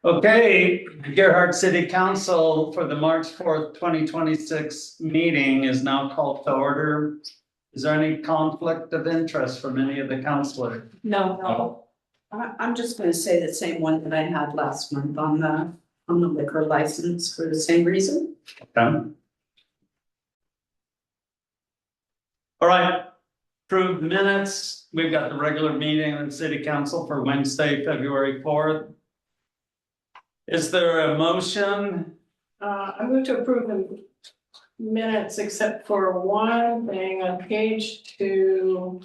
Okay, Gerhart City Council for the March 4th, 2026 meeting is now called to order. Is there any conflict of interest from any of the councilors? No. I'm just gonna say the same one that I had last month on the liquor license for the same reason. Okay. All right, approved minutes. We've got the regular meeting of the city council for Wednesday, February 4th. Is there a motion? I move to approve the minutes except for one thing on page 2.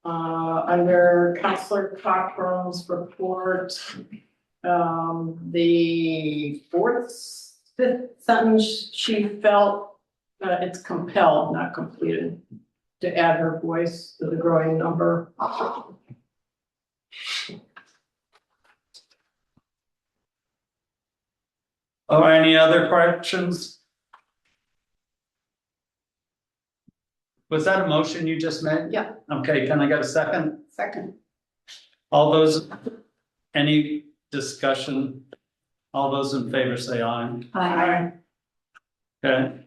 Under Counselor Cochrane's report, the fifth sentence, she felt it's compelled, not completed, to add her voice to the growing number. Or any other corrections? Was that a motion you just made? Yeah. Okay, can I get a second? Second. All those, any discussion? All those in favor say aye. Aye. Okay.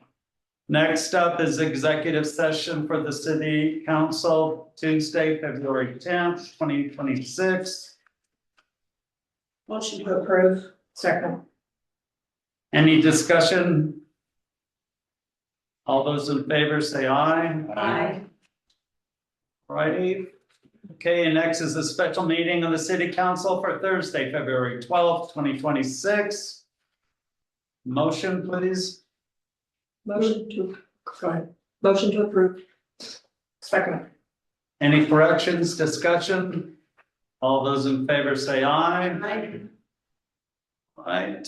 Next up is executive session for the city council, Tuesday, February 10th, 2026. Motion to approve. Second. Any discussion? All those in favor say aye. Aye. Righty. Okay, and next is a special meeting of the city council for Thursday, February 12th, 2026. Motion, please. Motion to, go ahead. Motion to approve. Second. Any corrections, discussion? All those in favor say aye. Aye. Right.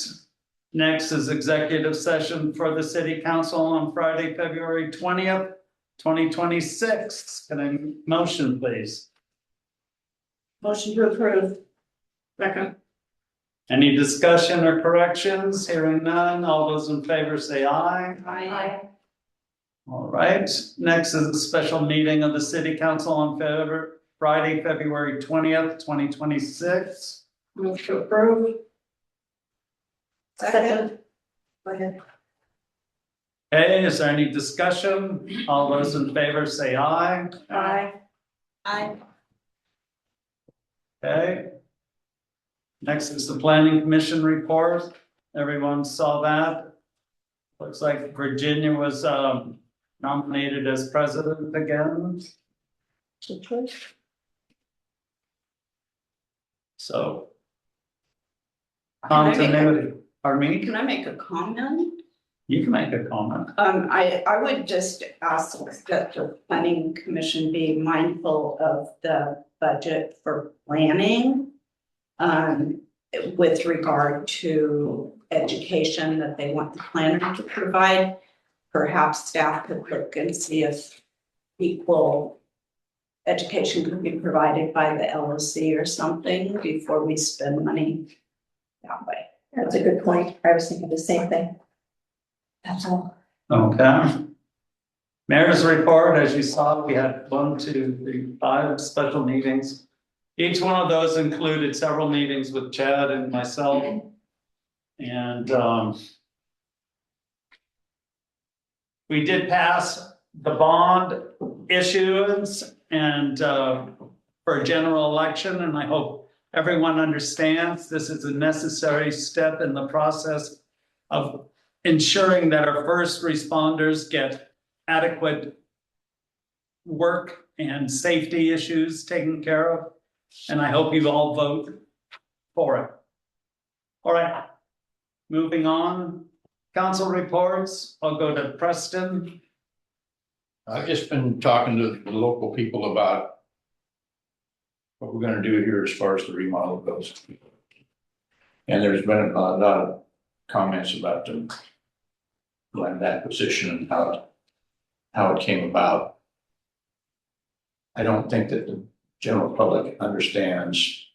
Next is executive session for the city council on Friday, February 20th, 2026. Can I motion, please? Motion to approve. Second. Any discussion or corrections? Hearing none. All those in favor say aye. Aye. All right. Next is a special meeting of the city council on Friday, February 20th, 2026. Move to approve. Second. Go ahead. Hey, is there any discussion? All those in favor say aye. Aye. Aye. Okay. Next is the planning commission report. Everyone saw that. Looks like Virginia was nominated as president again. So. Continuity. Pardon me? Can I make a comment? You can make a comment. I would just ask that the planning commission be mindful of the budget for planning. With regard to education that they want the planner to provide. Perhaps staff could look and see if equal education could be provided by the LOC or something before we spend money that way. That's a good point. I was thinking the same thing. That's all. Okay. Mayor's report, as you saw, we had 1, 2, 3, 5 special meetings. Each one of those included several meetings with Chad and myself. And we did pass the bond issuance and for a general election, and I hope everyone understands this is a necessary step in the process of ensuring that our first responders get adequate work and safety issues taken care of. And I hope you all vote for it. All right, moving on. Council reports. I'll go to Preston. I've just been talking to the local people about what we're gonna do here as far as the remodel goes. And there's been a lot of comments about the land acquisition and how it came about. I don't think that the general public understands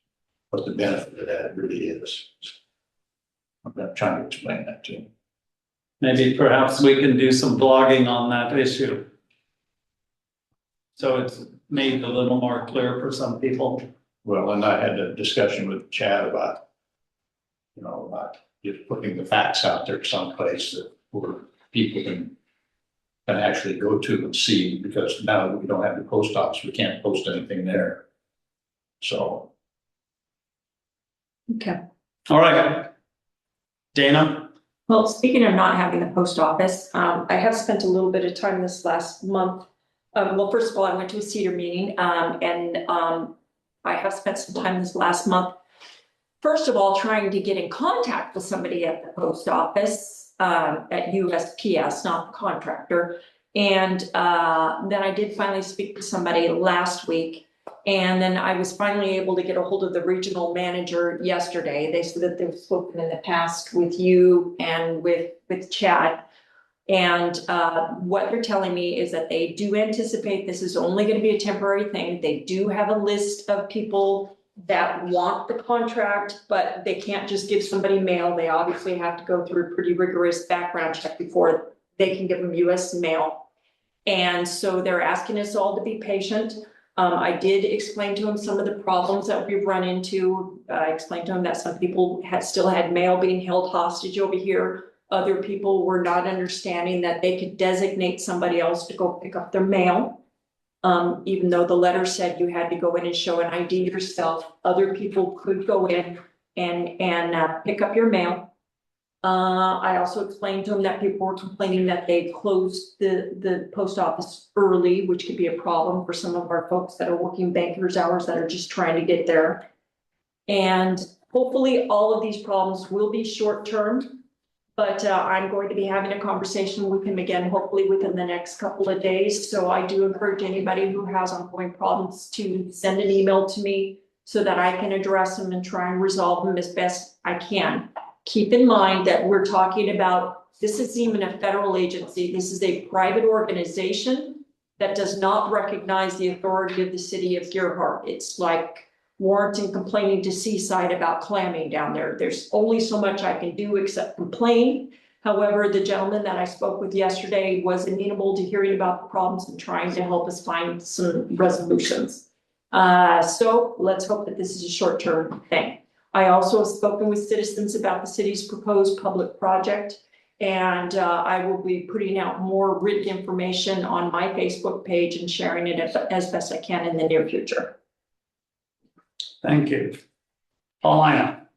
what the benefit of that really is. I'm not trying to explain that to them. Maybe perhaps we can do some blogging on that issue. So it's made a little more clear for some people. Well, and I had a discussion with Chad about You know, just putting the facts out there someplace that where people can actually go to and see, because now that we don't have the post office, we can't post anything there. So, Okay. All right. Dana? Well, speaking of not having the post office, I have spent a little bit of time this last month. Well, first of all, I went to a Cedar meeting, and I have spent some time this last month. First of all, trying to get in contact with somebody at the post office, at USPS, not the contractor. And then I did finally speak to somebody last week. And then I was finally able to get a hold of the regional manager yesterday. They said that they've spoken in the past with you and with Chad. And what they're telling me is that they do anticipate this is only going to be a temporary thing. They do have a list of people that want the contract, but they can't just give somebody mail. They obviously have to go through a pretty rigorous background check before they can give them US mail. And so they're asking us all to be patient. I did explain to him some of the problems that we've run into. I explained to him that some people still had mail being held hostage over here. Other people were not understanding that they could designate somebody else to go pick up their mail. Even though the letter said you had to go in and show an ID yourself, other people could go in and pick up your mail. I also explained to him that people were complaining that they closed the post office early, which could be a problem for some of our folks that are working bankers hours that are just trying to get there. And hopefully all of these problems will be short-term, but I'm going to be having a conversation with him again, hopefully within the next couple of days. So I do encourage anybody who has ongoing problems to send an email to me so that I can address them and try and resolve them as best I can. Keep in mind that we're talking about, this isn't even a federal agency. This is a private organization that does not recognize the authority of the city of Gerhart. It's like Warrenton complaining to Seaside about clamming down there. There's only so much I can do except complain. However, the gentleman that I spoke with yesterday was amenable to hearing about the problems and trying to help us find some resolutions. So let's hope that this is a short-term thing. I also have spoken with citizens about the city's proposed public project, and I will be putting out more written information on my Facebook page and sharing it as best I can in the near future. Thank you. Paulina?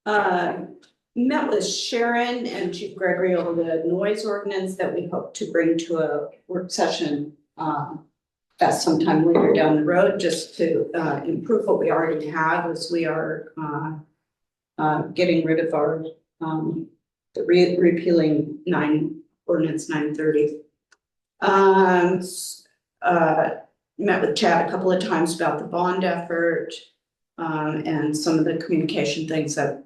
Met with Sharon and Chief Gregory over the noise ordinance that we hope to bring to a work session that's sometime later down the road, just to improve what we already have, as we are getting rid of our repealing ordinance 930. Met with Chad a couple of times about the bond effort and some of the communication things, that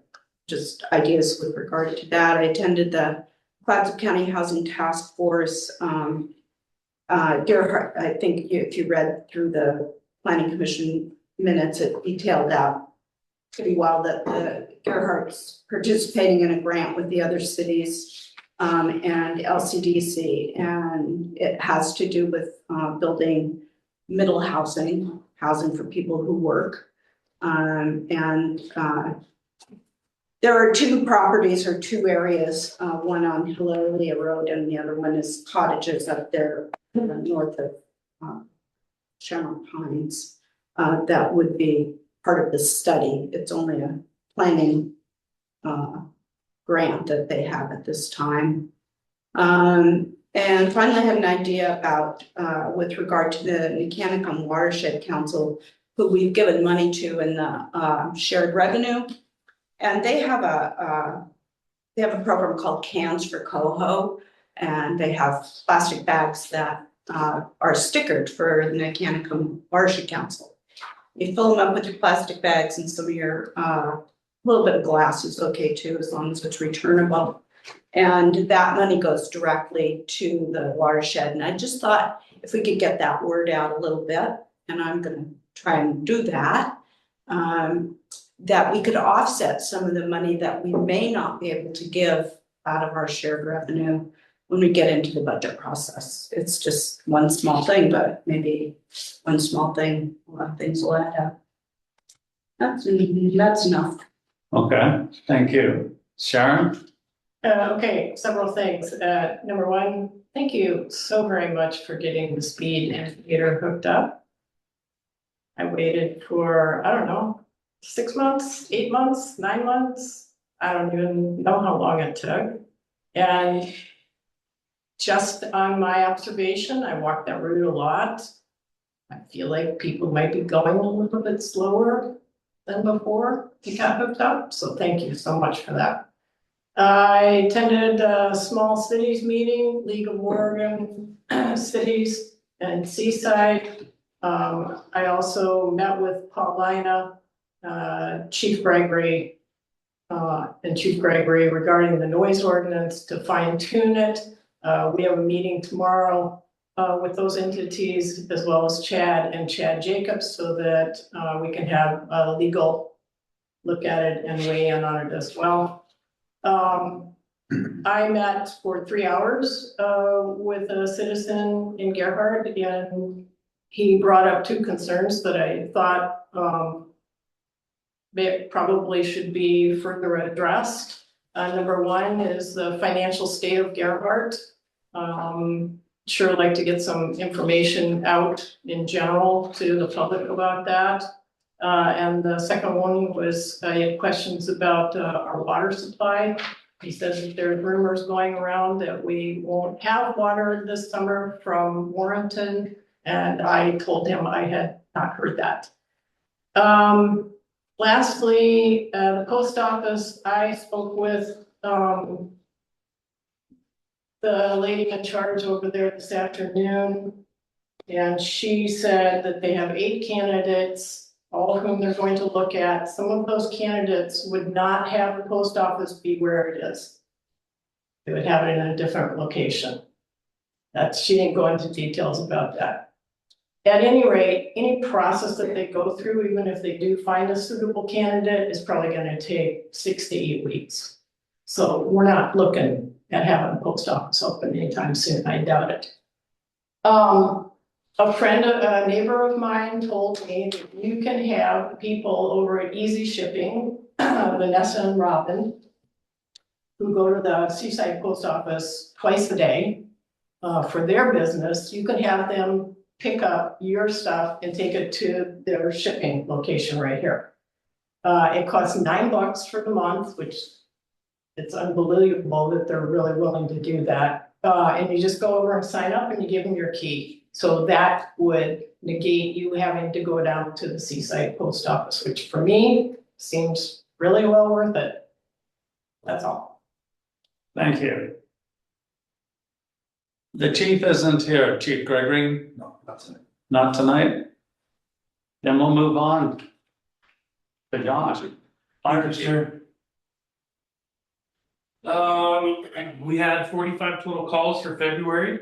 just ideas with regard to that. I attended the Clatsop County Housing Task Force. Gerhart, I think if you read through the Planning Commission minutes, it detailed out pretty well that the Gerhart's participating in a grant with the other cities and LCDC, and it has to do with building middle housing for people who work. There are two properties or two areas, one on Hilaria Road and the other one is cottages up there north of Shamrock Pines. That would be part of the study. It's only a planning grant that they have at this time. And finally, I have an idea about, with regard to the Mechanical Watershed Council, who we've given money to in the shared revenue. And they have a program called Cans for Coho, and they have plastic bags that are stickered for the Mechanical Watershed Council. You fill them up with your plastic bags, and some of your little bit of glass is okay too, as long as it's returnable. And that money goes directly to the watershed. And I just thought if we could get that word out a little bit, and I'm going to try and do that, that we could offset some of the money that we may not be able to give out of our shared revenue when we get into the budget process. It's just one small thing, but maybe one small thing, a lot of things will add up. That's enough. Okay, thank you. Sharon? Okay, several things. Number one, thank you so very much for getting the speed indicator hooked up. I waited for, I don't know, 6 months, 8 months, 9 months. I don't even know how long it took. And just on my observation, I walked that route a lot. I feel like people might be going a little bit slower than before to get hooked up, so thank you so much for that. I attended a small cities meeting, League of Oregon Cities and Seaside. I also met with Paulina, Chief Gregory, and Chief Gregory regarding the noise ordinance to fine tune it. We have a meeting tomorrow with those entities as well as Chad and Chad Jacobs so that we can have a legal look at it and weigh in on it as well. I met for 3 hours with a citizen in Gerhard, and he brought up 2 concerns that I thought probably should be further addressed. Number one is the financial state of Gerhard. Sure like to get some information out in general to the public about that. And the second one was, I had questions about our water supply. He says that there are rumors going around that we won't have water this summer from Warrenton, and I told him I had not heard that. Lastly, the post office, I spoke with the lady in charge over there this afternoon, and she said that they have 8 candidates, all of whom they're going to look at. Some of those candidates would not have the post office be where it is. They would have it in a different location. She didn't go into details about that. At any rate, any process that they go through, even if they do find a suitable candidate, is probably going to take 6 to 8 weeks. So we're not looking at having the post office open anytime soon. I doubt it. A neighbor of mine told me that you can have people over at Easy Shipping, Vanessa and Robin, who go to the Seaside Post Office twice a day for their business. You can have them pick up your stuff and take it to their shipping location right here. It costs $9 for the month, which it's unbelievable that they're really willing to do that. And you just go over and sign up and you give them your key. So that would negate you having to go down to the Seaside Post Office, which for me seems really well worth it. That's all. Thank you. The chief isn't here, Chief Gregory? No, that's it. Not tonight? Then we'll move on to John. Fire chief. We had 45 total calls for February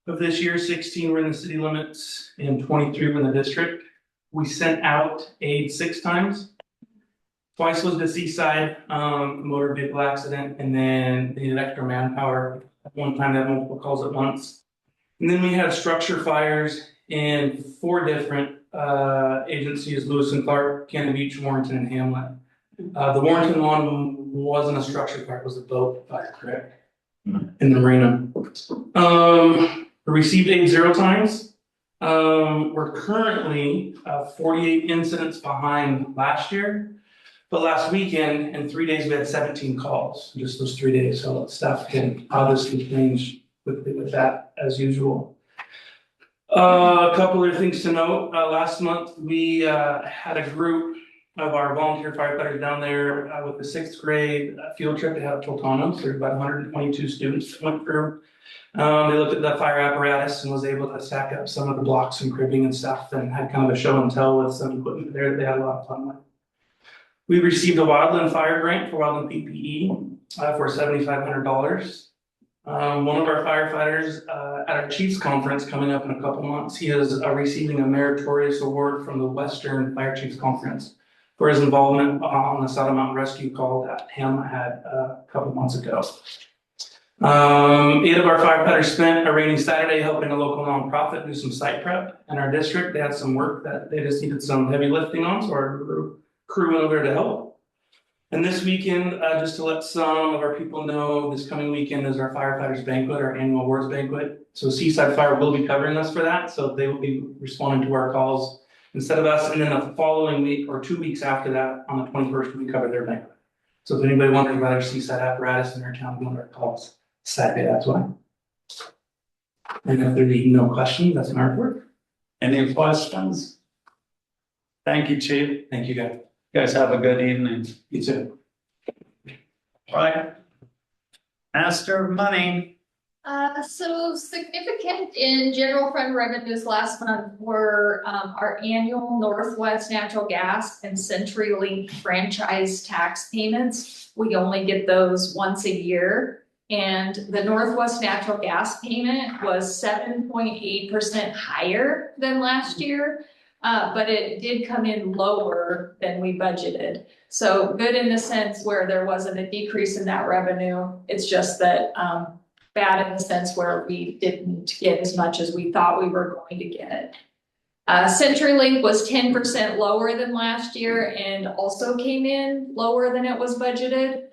of this year. 16 were in the city limits and 23 were in the district. We sent out aid 6 times. Twice was the Seaside, motor vehicle accident, and then they needed extra manpower. At one time, they had multiple calls at once. And then we had structure fires in 4 different agencies: Lewis and Clark, Cannon Beach, Warrenton, and Hamlet. The Warrenton one wasn't a structure fire; it was a boat fire, correct? In the marina. We received aid 0 times. We're currently 48 incidents behind last year. But last weekend, in 3 days, we had 17 calls, just those 3 days. So stuff can obviously change quickly with that, as usual. A couple other things to note. Last month, we had a group of our volunteer firefighters down there with the 6th grade field trip. They had a Toltano, so there's about 122 students that went through. They looked at the fire apparatus and was able to stack up some of the blocks and cribbing and stuff, and had kind of a show and tell with some equipment there that they had a lot of fun with. We received a Wildland Fire Grant for Wildland PPE for $7,500. One of our firefighters at our Chiefs Conference coming up in a couple months, he is receiving a meritorious award from the Western Fire Chiefs Conference for his involvement on the Saddle Mountain Rescue call that Hamlet had a couple months ago. 8 of our firefighters spent a rainy Saturday helping a local nonprofit do some site prep in our district. They had some work that they just needed some heavy lifting on, so our crew went over to help. And this weekend, just to let some of our people know, this coming weekend is our firefighters banquet, our annual awards banquet. So Seaside Fire will be covering us for that, so they will be responding to our calls instead of us. And then the following week or 2 weeks after that, on the 21st, we cover their banquet. So if anybody wondering about our Seaside apparatus in their town, doing our calls Saturday, that's why. And if there be no questions, that's my report. Any questions? Thank you, Chief. Thank you, guys. You guys have a good evening. You too. Right. Master of Money. So significant in general fund revenues last month were, our annual Northwest Natural Gas and CenturyLink franchise tax payments. We only get those once a year. And the Northwest Natural Gas payment was 7.8% higher than last year. But it did come in lower than we budgeted. So good in the sense where there wasn't a decrease in that revenue. It's just that, bad in the sense where we didn't get as much as we thought we were going to get. CenturyLink was 10% lower than last year and also came in lower than it was budgeted.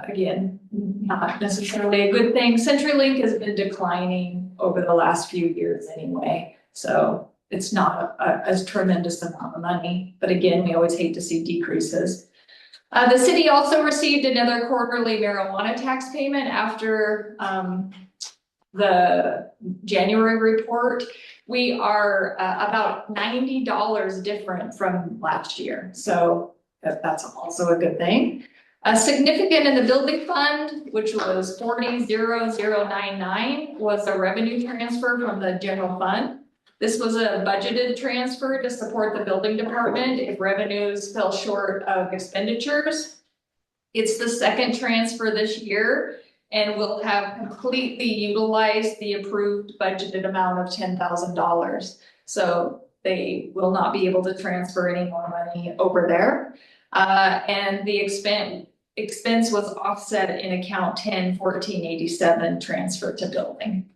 Again, not necessarily a good thing. CenturyLink has been declining over the last few years anyway. So it's not a tremendous amount of money, but again, we always hate to see decreases. The city also received another quarterly marijuana tax payment after the January report. We are about $90 different from last year, so that's also a good thing. Significant in the building fund, which was 40,099, was a revenue transfer from the general fund. This was a budgeted transfer to support the building department if revenues fell short of expenditures. It's the second transfer this year and will have completely utilized the approved budgeted amount of $10,000. So they will not be able to transfer any more money over there. And the expense was offset in account 101487 transfer to building.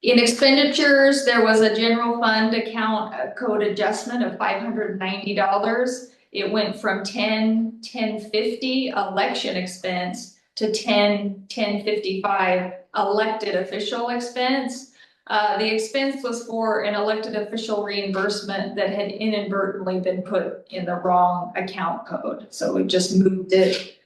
In expenditures, there was a general fund account code adjustment of $590. It went from 101050 election expense to 101055 elected official expense. The expense was for an elected official reimbursement that had inadvertently been put in the wrong account code. So we just moved it.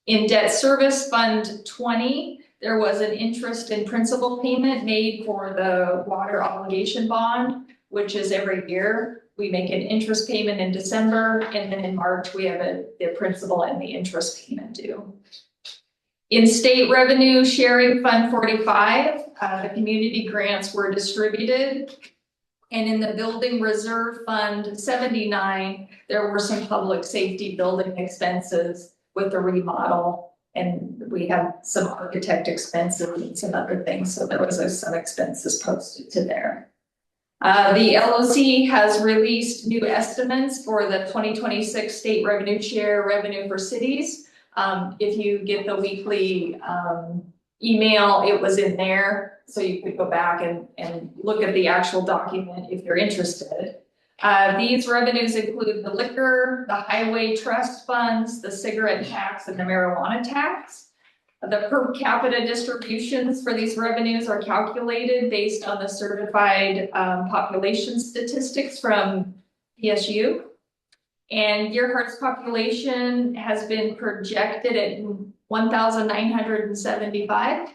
In debt service fund 20, there was an interest and principal payment made for the water obligation bond, which is every year. We make an interest payment in December, and then in March, we have the principal and the interest payment due. In state revenue sharing fund 45, the community grants were distributed. And in the building reserve fund 79, there were some public safety building expenses with the remodel. And we had some architect expenses and some other things. So there was some expenses posted to there. The LOC has released new estimates for the 2026 state revenue share revenue for cities. If you get the weekly email, it was in there. So you could go back and look at the actual document if you're interested. These revenues include the liquor, the highway trust funds, the cigarette tax, and the marijuana tax. The per capita distributions for these revenues are calculated based on the certified population statistics from PSU. And Gearhart's population has been projected at 1,975.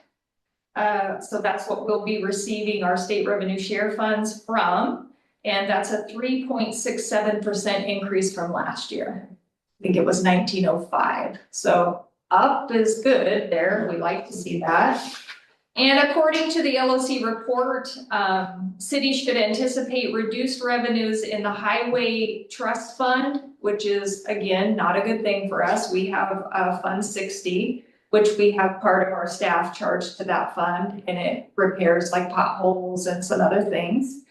So that's what we'll be receiving our state revenue share funds from. And that's a 3.67% increase from last year. I think it was 1905. So up is good there. We like to see that. And according to the LOC report, cities should anticipate reduced revenues in the highway trust fund, which is, again, not a good thing for us. We have Fund 60, which we have part of our staff charged to that fund, and it repairs like potholes and some other things.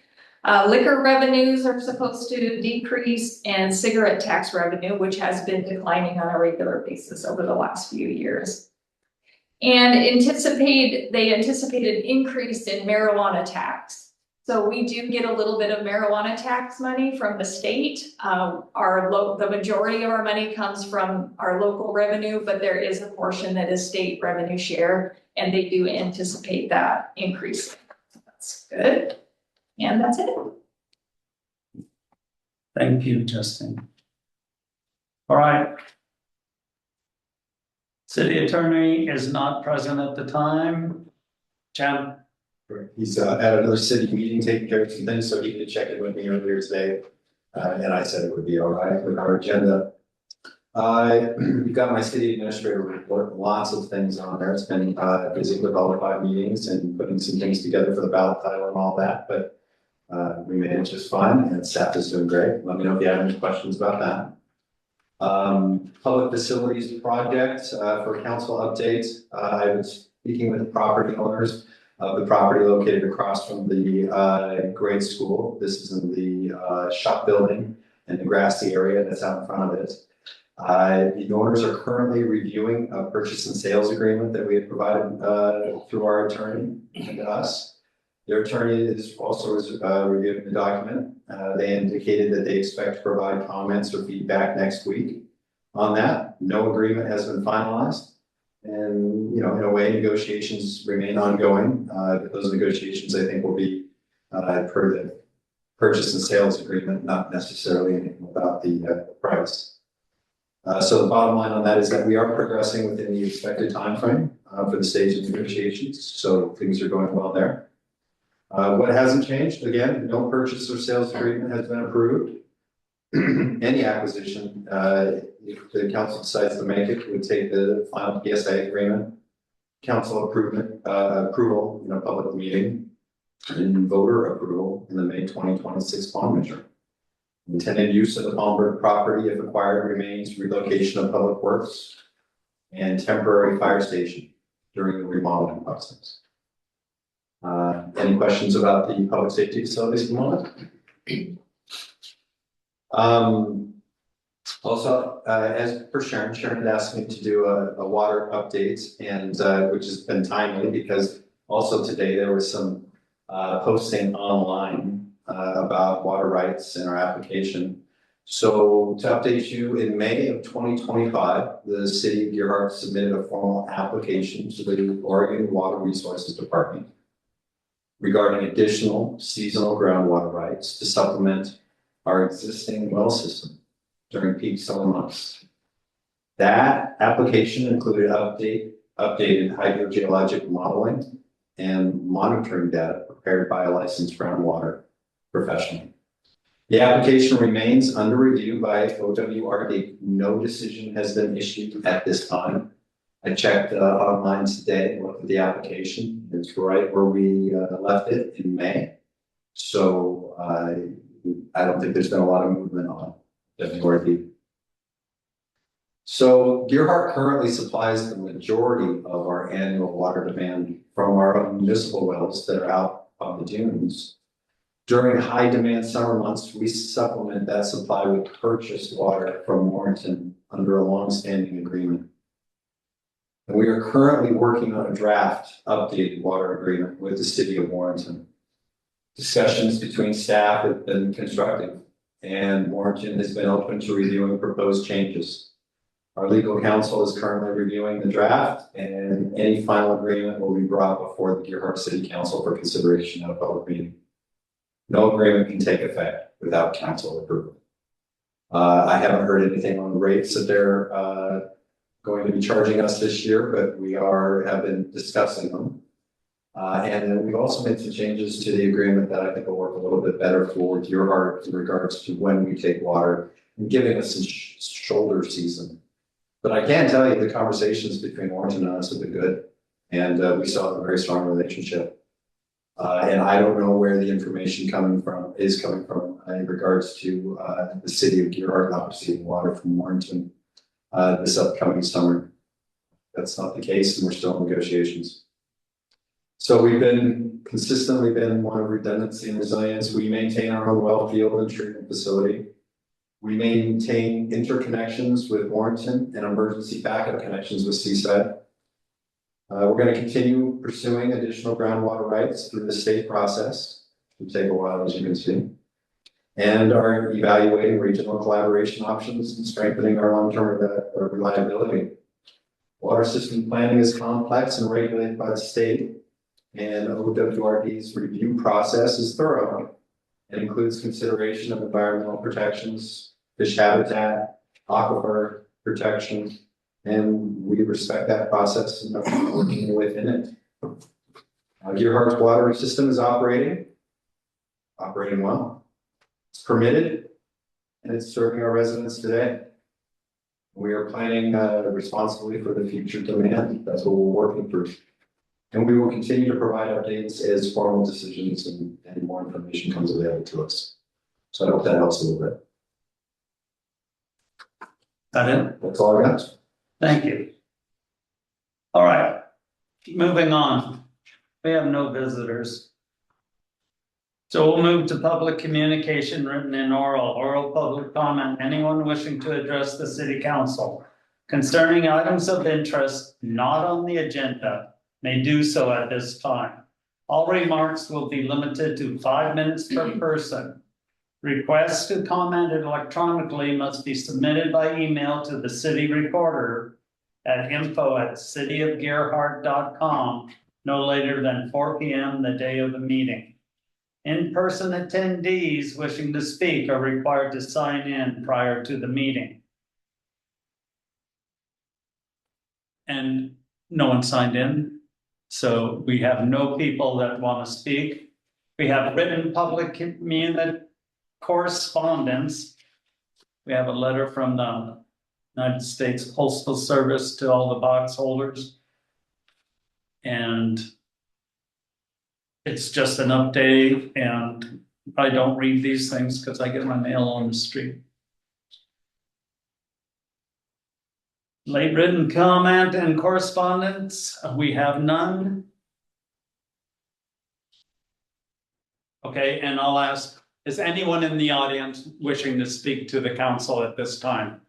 Liquor revenues are supposed to decrease, and cigarette tax revenue, which has been declining on a regular basis over the last few years. And they anticipate an increase in marijuana tax. So we do get a little bit of marijuana tax money from the state. The majority of our money comes from our local revenue, but there is a portion that is state revenue share, and they do anticipate that increase. That's good. And that's it. Thank you, Justin. All right. City attorney is not present at the time. Jen? He's at another city meeting taking care of some things, so he could check in with me earlier today. And I said it would be all right with our agenda. We've got my city administrator report, lots of things on there. It's been busy with all the 5 meetings and putting some things together for the ballot title and all that, but we made it just fine and staff is doing great. Let me know if you have any questions about that. Public facilities project for council updates. I was speaking with property owners of the property located across from the grade school. This is in the shop building and the grassy area that's out in front of it. The owners are currently reviewing a purchase and sales agreement that we had provided through our attorney and us. Their attorney is also reviewing the document. They indicated that they expect to provide comments or feedback next week on that. No agreement has been finalized. And, in a way, negotiations remain ongoing. But those negotiations, I think, will be per the purchase and sales agreement, not necessarily anything about the price. So the bottom line on that is that we are progressing within the expected timeframe for the stage of negotiations. So things are going well there. What hasn't changed? Again, no purchase or sales agreement has been approved. Any acquisition, if the council decides to make it, would take the final PSA agreement, council approval in a public meeting, and voter approval in the May 2026 bond measure. Intended use of the Palmberg property, if acquired, remains relocation of public works and temporary fire station during the remodeling process. Any questions about the public safety facilities at the moment? Also, as per Sharon had asked me to do a water update, and which has been timely because also today there was some posting online about water rights in our application. So to update you, in May of 2025, the city of Gerhart submitted a formal application to the Oregon Water Resources Department regarding additional seasonal groundwater rights to supplement our existing well system during peak summer months. That application included updated hydrogeologic modeling and monitoring data prepared by a licensed groundwater professional. The application remains under review by OWRD. No decision has been issued at this time. I checked online today, looked at the application. It's right where we left it in May. So I don't think there's been a lot of movement on WRD. So Gerhart currently supplies the majority of our annual water demand from our own municipal wells that are out on the dunes. During high demand summer months, we supplement that supply with purchased water from Warrenton under a long-standing agreement. And we are currently working on a draft updated water agreement with the city of Warrenton. Discussions between staff have been constructive, and Warrenton has been open to reviewing proposed changes. Our legal counsel is currently reviewing the draft, and any final agreement will be brought before the Gerhart City Council for consideration at a public meeting. No agreement can take effect without council approval. I haven't heard anything on the rates that they're going to be charging us this year, but we have been discussing them. And then we've also made some changes to the agreement that I think will work a little bit better for Gerhart in regards to when we take water and giving us some shoulder season. But I can tell you the conversations between Warrenton and us have been good, and we still have a very strong relationship. And I don't know where the information is coming from in regards to the city of Gerhart not receiving water from Warrenton this upcoming summer. That's not the case, and we're still in negotiations. So we've consistently been one of redundancy and resilience. We maintain our own well field and treatment facility. We maintain interconnections with Warrenton and emergency backup connections with Seaside. We're going to continue pursuing additional groundwater rights through the state process. It'll take a while, as you can see. And are evaluating regional collaboration options and strengthening our long-term reliability. Water system planning is complex and regulated by the state, and OWRD's review process is thorough. It includes consideration of environmental protections, fish habitat, aquifer protection, and we respect that process and are working within it. Gearhart's water system is operating well. It's permitted, and it's serving our residents today. We are planning responsibly for the future demand. That's what we're working through. And we will continue to provide updates as formal decisions and more information comes available to us. So I hope that helps a little bit. That it? That's all I got. Thank you. All right, moving on. We have no visitors. So we'll move to public communication, written and oral public comment. Anyone wishing to address the city council concerning items of interest not on the agenda may do so at this time. All remarks will be limited to 5 minutes per person. Requests to comment electronically must be submitted by email to the city recorder at info@cityofgearhart.com no later than 4 p.m. the day of the meeting. In-person attendees wishing to speak are required to sign in prior to the meeting. And no one signed in, so we have no people that want to speak. We have written public community correspondence. We have a letter from the United States Postal Service to all the box holders. And it's just an update, and I don't read these things because I get my mail on the street. Late written comment and correspondence, we have none. Okay, and I'll ask, is anyone in the audience wishing to speak to the council at this time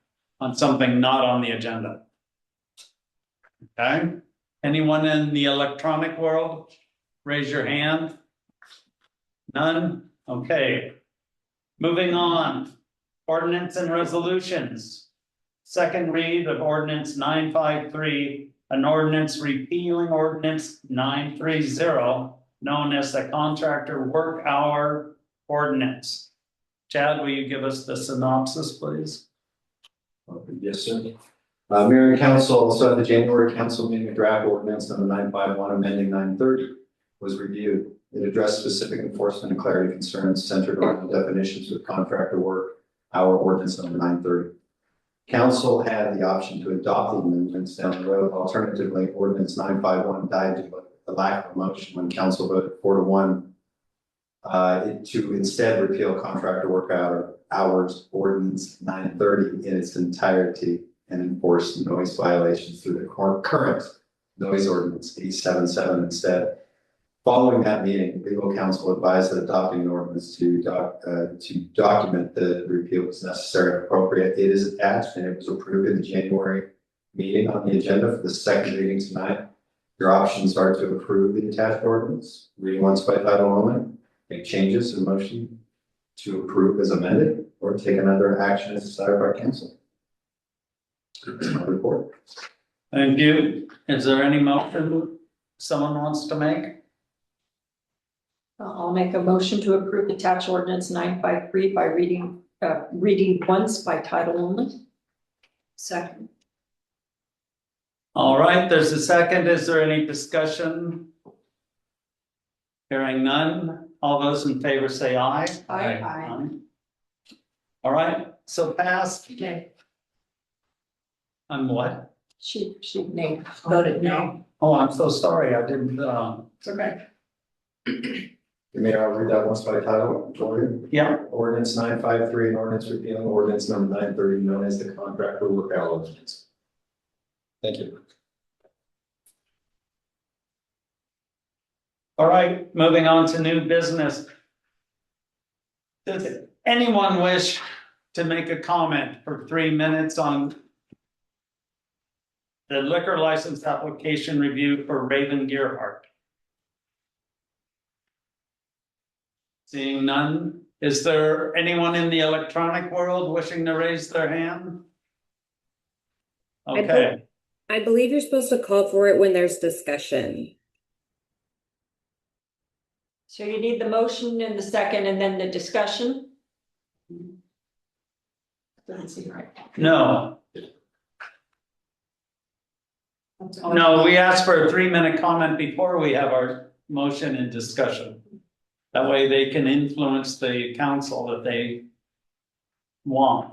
on something not on the agenda? Okay, anyone in the electronic world? Raise your hand. None? Okay. Moving on. Ordinance and resolutions. Second read of ordinance 953, an ordinance repealing ordinance 930, known as the contractor work hour ordinance. Chad, will you give us the synopsis, please? Yes, sir. Mayor and council, so at the January council meeting, a draft ordinance number 951 amending 930 was reviewed. It addressed specific enforcement and clarity concerns centered around definitions of contractor work hour ordinance number 930. Council had the option to adopt the amendments down the road. Alternatively, ordinance 951 died due to the lack of a motion when council voted 4-1 to instead repeal contractor work hours ordinance 930 in its entirety and enforce noise violations through the current noise ordinance 877 instead. Following that meeting, legal counsel advised that adopting an ordinance to document the repeal was necessary and appropriate. It is attached and it was approved in the January meeting on the agenda for the second reading tonight. Your options are to approve the attached ordinance, read once by title only, make changes in motion to approve as amended, or take another action as desired by council. That's my report. Thank you. Is there any motion someone wants to make? I'll make a motion to approve attached ordinance 953 by reading once by title only. Second. All right, there's a second. Is there any discussion? Hearing none. All those in favor say aye. Aye. All right, so passed. Okay. On what? She named. Voted no. Oh, I'm so sorry. I didn't, It's okay. May I read that once by title for you? yeah, Ordinance 953, an ordinance repealing ordinance number 930, known as the contractor work hour ordinance. Thank you. all right, moving on to new business. Does anyone wish to make a comment for 3 minutes on the liquor license application review for Raven Gearhart? Seeing none, is there anyone in the electronic world wishing to raise their hand? Okay, I believe you're supposed to call for it when there's discussion. So you need the motion and the second and then the discussion? Doesn't seem right. no, no, we asked for a 3-minute comment before we have our motion and discussion. That way they can influence the council that they want.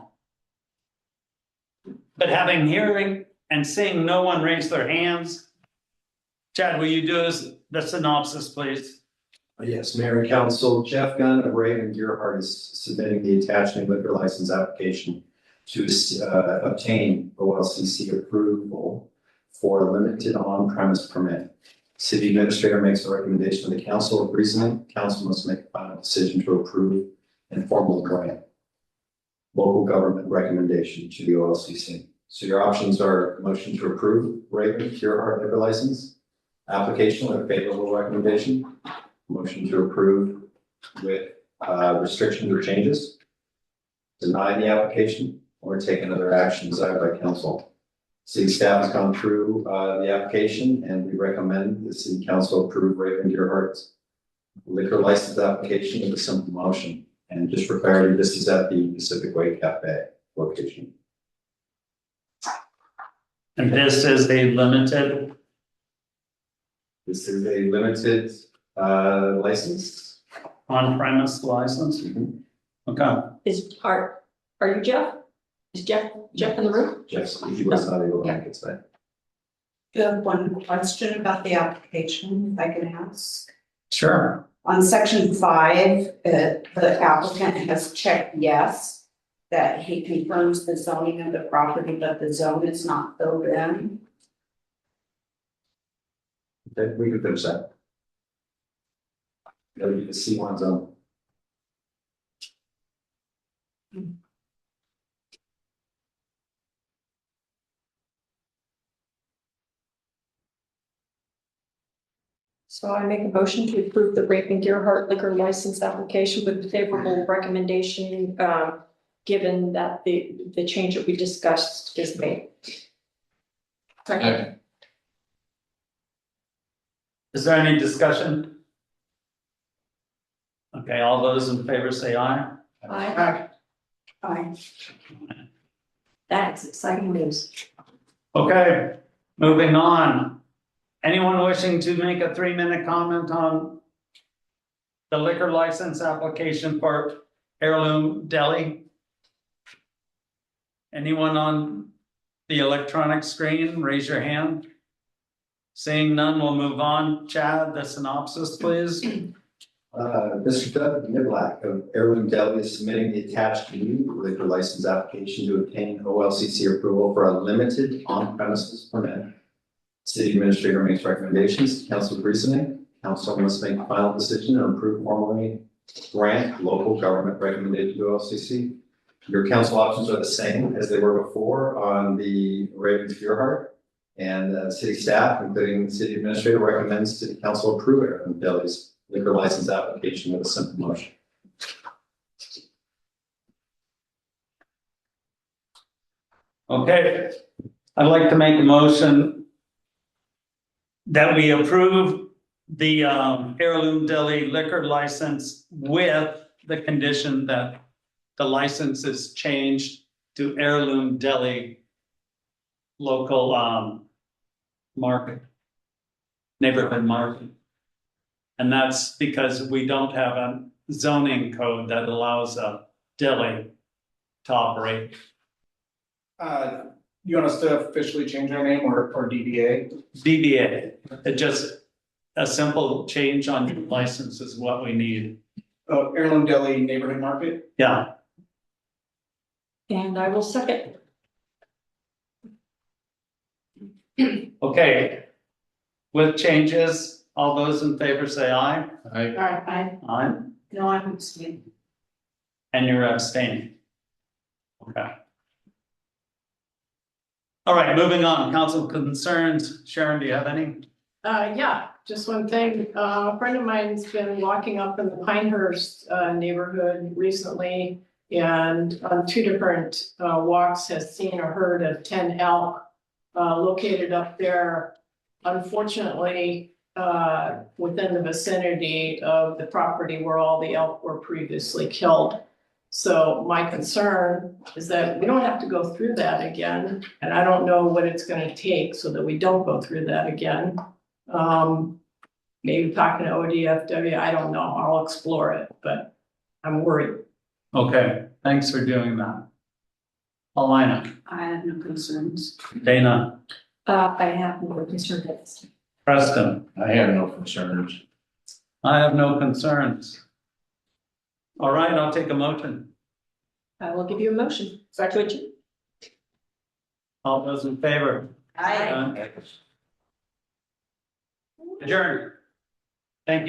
But having hearing and seeing no one raise their hands, Chad, will you do the synopsis, please? Yes, Mayor and Council, Jeff Gunn of Raven Gearhart is submitting the attached new liquor license application to obtain OLCC approval for a limited on-premise permit. City administrator makes a recommendation to the council of reasoning. Council must make a final decision to approve and formally grant local government recommendation to the OLCC. So your options are motion to approve Raven Gearhart liquor license application with a favorable recommendation, motion to approve with restrictions or changes, deny the application, or take another action desired by council. City staff has gone through the application, and we recommend the city council approve Raven Gearhart's liquor license application with a simple motion. And just for clarity, this is at the Pacific Way Cafe location. And this is a limited, This is a limited license. on-premise license? Okay, Are you Jeff? Is Jeff in the room? Yes, he was not able to make it today. Do you have one question about the application, if I can ask? sure. On section 5, the applicant has checked yes, that he confirms the zoning of the property, but the zone is not filled in. Okay, we could finish that. Go to the C1 zone. So I make a motion to approve the Raven Gearhart liquor license application with favorable recommendation, given that the change that we discussed is made. Okay. Is there any discussion? Okay, all those in favor say aye. Aye. Aye. That's exciting news. Okay, moving on. Anyone wishing to make a 3-minute comment on the liquor license application for Heirloom Deli? Anyone on the electronic screen, raise your hand. Seeing none, we'll move on. Chad, the synopsis, please. Mr. Doug Niblack of Heirloom Deli is submitting the attached new liquor license application to obtain OLCC approval for a limited on-premises permit. City administrator makes recommendations, council reasoning. Council must make a final decision and approve formally grant local government recommended to OLCC. Your council options are the same as they were before on the Raven Gearhart. And city staff, including the city administrator, recommends to the council approve Heirloom Deli's liquor license application with a simple motion. Okay, I'd like to make a motion that we approve the Heirloom Deli liquor license with the condition that the license is changed to Heirloom Deli local market, neighborhood market. And that's because we don't have a zoning code that allows a deli to operate. You want us to officially change our name or DBA? DBA, it just, a simple change on your license is what we need. Oh, Heirloom Deli Neighborhood Market? Yeah, And I will second. okay. With changes, all those in favor say aye. Aye. Aye, No, I'm abstaining. and you're abstaining. Okay. All right, moving on, council concerns. Sharon, do you have any? Yeah, just one thing. A friend of mine's been walking up in the Pinehurst neighborhood recently. And on two different walks has seen or heard of 10 elk located up there. Unfortunately, within the vicinity of the property where all the elk were previously killed. So my concern is that we don't have to go through that again, and I don't know what it's gonna take so that we don't go through that again. Maybe talking to ODFW, I don't know, I'll explore it, but I'm worried. Okay, thanks for doing that. Alina, I have no concerns. Dana, I have no concern with this. Preston, I have no concerns. I have no concerns. All right, I'll take a motion. I will give you a motion. Second. All those in favor? I Adjourn. Thank you.